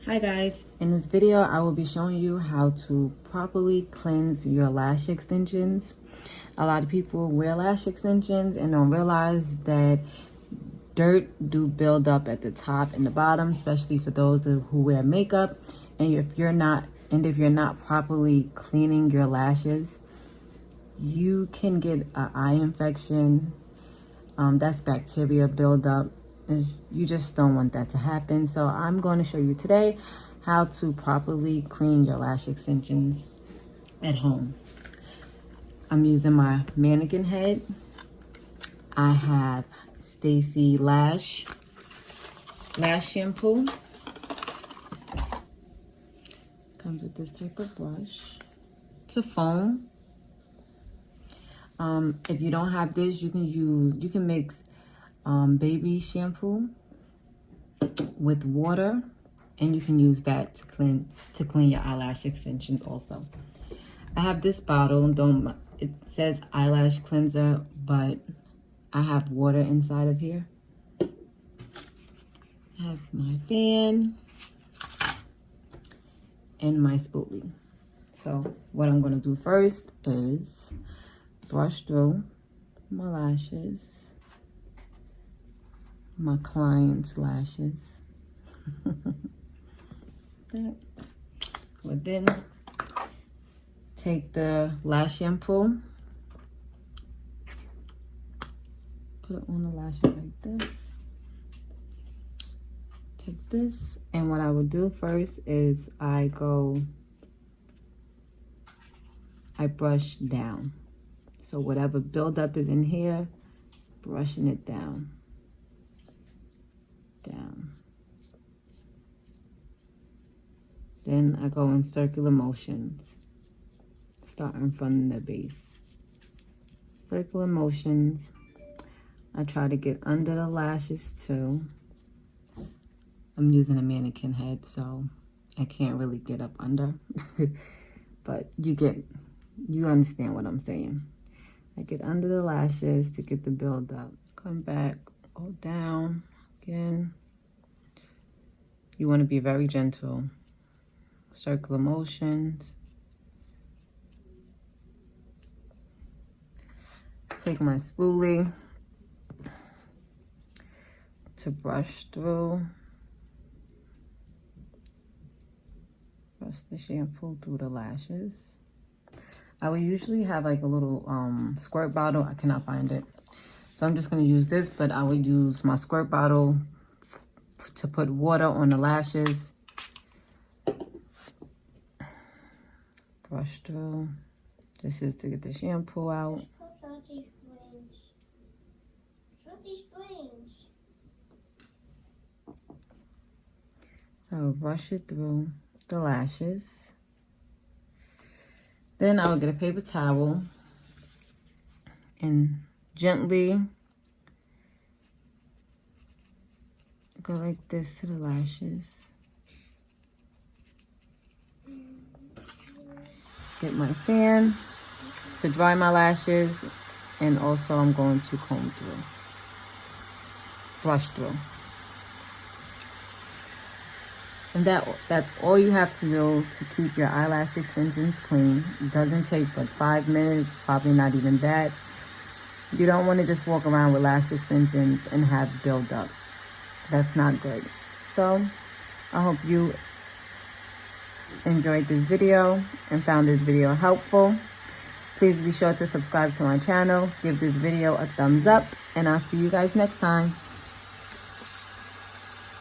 Hi guys, in this video I will be showing you how to properly cleanse your lash extensions. A lot of people wear lash extensions and don't realize that dirt do build up at the top and the bottom, especially for those who wear makeup. And if you're not properly cleaning your lashes, you can get an eye infection. That's bacteria buildup. You just don't want that to happen. So I'm going to show you today how to properly clean your lash extensions at home. I'm using my mannequin head. I have Stacy Lash shampoo. Comes with this type of brush. It's a foam. If you don't have this, you can mix baby shampoo with water, and you can use that to clean your eyelash extensions also. I have this bottle. It says eyelash cleanser, but I have water inside of here. I have my fan and my spoolie. So what I'm gonna do first is brush through my lashes, my client's lashes. But then take the lash shampoo, put it on the lashes like this. Take this, and what I would do first is I brush down. So whatever buildup is in here, brushing it down. Then I go in circular motions, starting from the base. Circular motions. I try to get under the lashes too. I'm using a mannequin head, so I can't really get up under. But you understand what I'm saying. I get under the lashes to get the buildup. Come back, go down again. You want to be very gentle. Circular motions. Take my spoolie to brush through. Brush the shampoo through the lashes. I would usually have like a little squirt bottle. I cannot find it. So I'm just going to use this, but I would use my squirt bottle to put water on the lashes. Brush through. This is to get the shampoo out. So brush it through the lashes. Then I will get a paper towel and gently go like this to the lashes. Get my fan to dry my lashes, and also I'm going to comb through, brush through. And that's all you have to do to keep your eyelash extensions clean. It doesn't take but 5 minutes, probably not even that. You don't want to just walk around with lash extensions and have buildup. That's not good. So I hope you enjoyed this video and found this video helpful. Please be sure to subscribe to my channel, give this video a thumbs up, and I'll see you guys next time.